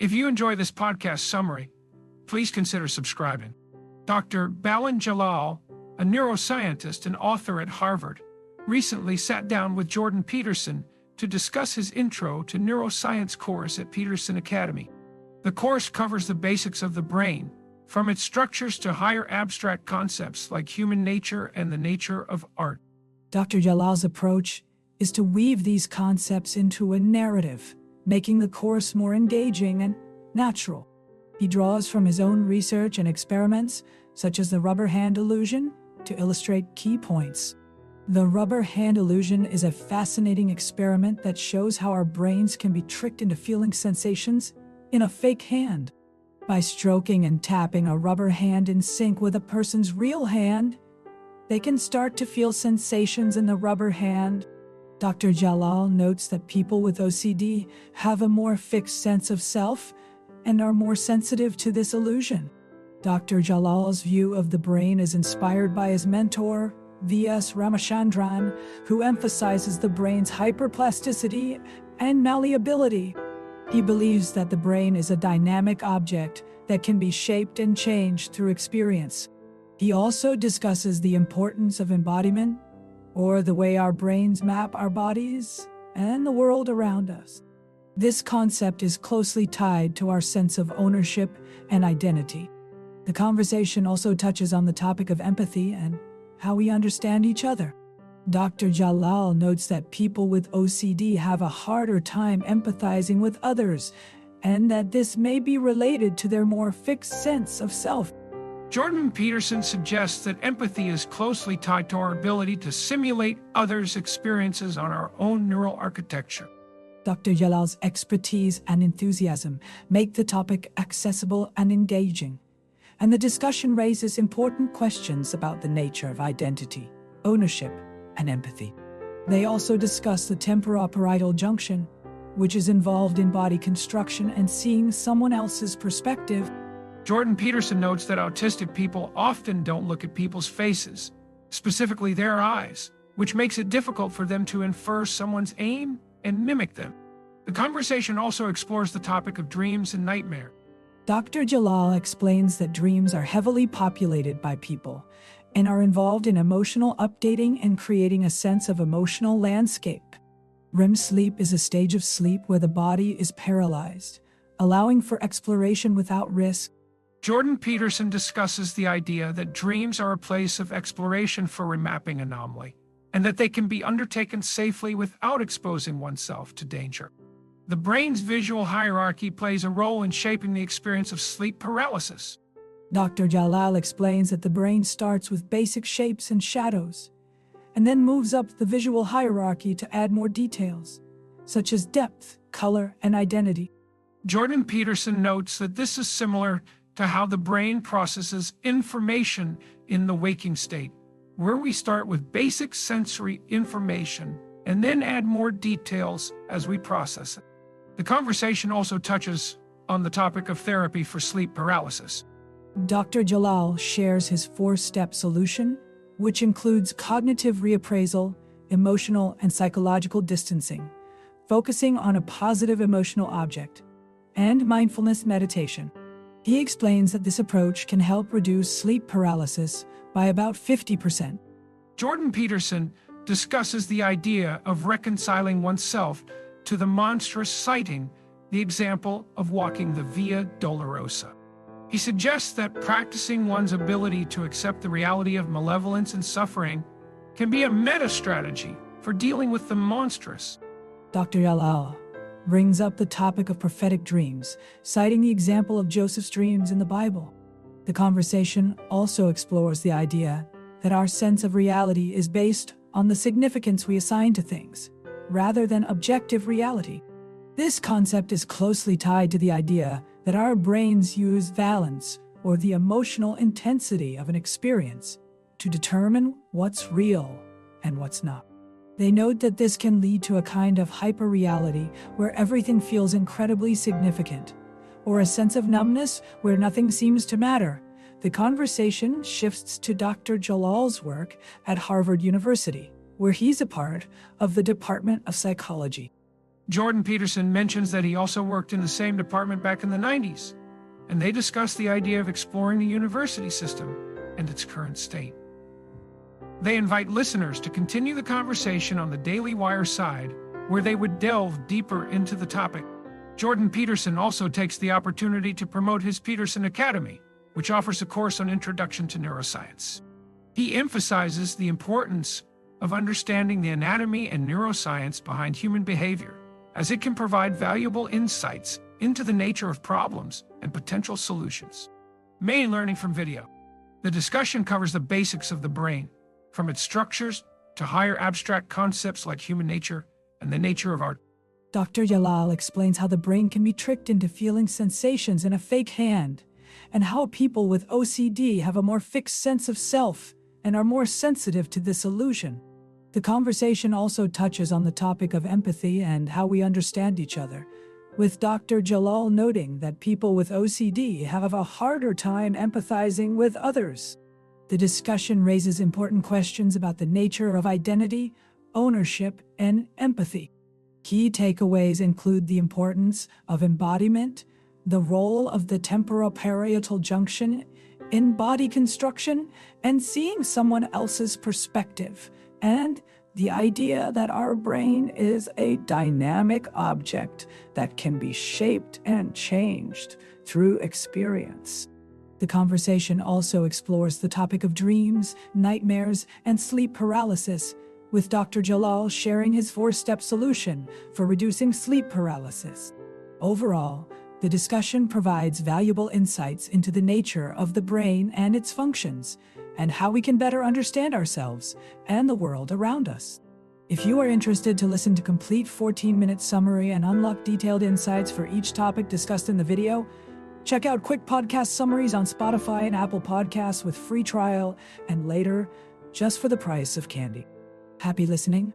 If you enjoy this podcast summary, please consider subscribing. Dr. Baland Jalal, a neuroscientist and author at Harvard, recently sat down with Jordan Peterson to discuss his Intro to Neuroscience course at Peterson Academy. The course covers the basics of the brain, from its structures to higher abstract concepts like human nature and the nature of art. Dr. Jalal's approach is to weave these concepts into a narrative, making the course more engaging and natural. He draws from his own research and experiments, such as the rubber hand illusion, to illustrate key points. The rubber hand illusion is a fascinating experiment that shows how our brains can be tricked into feeling sensations in a fake hand. By stroking and tapping a rubber hand in sync with a person's real hand, they can start to feel sensations in the rubber hand. Dr. Jalal notes that people with OCD have a more fixed sense of self and are more sensitive to this illusion. Dr. Jalal's view of the brain is inspired by his mentor, V.S. Ramachandran, who emphasizes the brain's hyperplasticity and malleability. He believes that the brain is a dynamic object that can be shaped and changed through experience. He also discusses the importance of embodiment, or the way our brains map our bodies and the world around us. This concept is closely tied to our sense of ownership and identity. The conversation also touches on the topic of empathy and how we understand each other. Dr. Jalal notes that people with OCD have a harder time empathizing with others, and that this may be related to their more fixed sense of self. Jordan Peterson suggests that empathy is closely tied to our ability to simulate others' experiences on our own neural architecture. Dr. Jalal's expertise and enthusiasm make the topic accessible and engaging, and the discussion raises important questions about the nature of identity, ownership, and empathy. They also discuss the temporoparietal junction, which is involved in body construction and seeing someone else's perspective. Jordan Peterson notes that autistic people often don't look at people's faces, specifically their eyes, which makes it difficult for them to infer someone's aim and mimic them. The conversation also explores the topic of dreams and nightmare. Dr. Jalal explains that dreams are heavily populated by people and are involved in emotional updating and creating a sense of emotional landscape. REM sleep is a stage of sleep where the body is paralyzed, allowing for exploration without risk. Jordan Peterson discusses the idea that dreams are a place of exploration for remapping anomaly, and that they can be undertaken safely without exposing oneself to danger. The brain's visual hierarchy plays a role in shaping the experience of sleep paralysis. Dr. Jalal explains that the brain starts with basic shapes and shadows, and then moves up the visual hierarchy to add more details, such as depth, color, and identity. Jordan Peterson notes that this is similar to how the brain processes information in the waking state, where we start with basic sensory information and then add more details as we process it. The conversation also touches on the topic of therapy for sleep paralysis. Dr. Jalal shares his 4-step solution, which includes cognitive reappraisal, emotional and psychological distancing, focusing on a positive emotional object, and mindfulness meditation. He explains that this approach can help reduce sleep paralysis by about 50%. Jordan Peterson discusses the idea of reconciling oneself to the monstrous, citing the example of walking the Via Dolorosa. He suggests that practicing one's ability to accept the reality of malevolence and suffering can be a meta-strategy for dealing with the monstrous. Dr. Jalal brings up the topic of prophetic dreams, citing the example of Joseph's dreams in the Bible. The conversation also explores the idea that our sense of reality is based on the significance we assign to things, rather than objective reality. This concept is closely tied to the idea that our brains use valence, or the emotional intensity of an experience, to determine what's real and what's not. They note that this can lead to a kind of hyperreality where everything feels incredibly significant, or a sense of numbness where nothing seems to matter. The conversation shifts to Dr. Jalal's work at Harvard University, where he's a part of the Department of Psychology. Jordan Peterson mentions that he also worked in the same department back in the 90s, and they discuss the idea of exploring the university system and its current state. They invite listeners to continue the conversation on the Daily Wire side, where they would delve deeper into the topic. Jordan Peterson also takes the opportunity to promote his Peterson Academy, which offers a course on Introduction to Neuroscience. He emphasizes the importance of understanding the anatomy and neuroscience behind human behavior, as it can provide valuable insights into the nature of problems and potential solutions. Main learning from video. The discussion covers the basics of the brain, from its structures to higher abstract concepts like human nature and the nature of art. Dr. Jalal explains how the brain can be tricked into feeling sensations in a fake hand, and how people with OCD have a more fixed sense of self and are more sensitive to this illusion. The conversation also touches on the topic of empathy and how we understand each other, with Dr. Jalal noting that people with OCD have a harder time empathizing with others. The discussion raises important questions about the nature of identity, ownership, and empathy. Key takeaways include the importance of embodiment, the role of the temporoparietal junction in body construction, and seeing someone else's perspective, and the idea that our brain is a dynamic object that can be shaped and changed through experience. The conversation also explores the topic of dreams, nightmares, and sleep paralysis, with Dr. Jalal sharing his 4-step solution for reducing sleep paralysis. Overall, the discussion provides valuable insights into the nature of the brain and its functions, and how we can better understand ourselves and the world around us. If you are interested to listen to complete 14-minute summary and unlock detailed insights for each topic discussed in the video, check out quick podcast summaries on Spotify and Apple Podcasts with free trial, and later, just for the price of candy. Happy listening.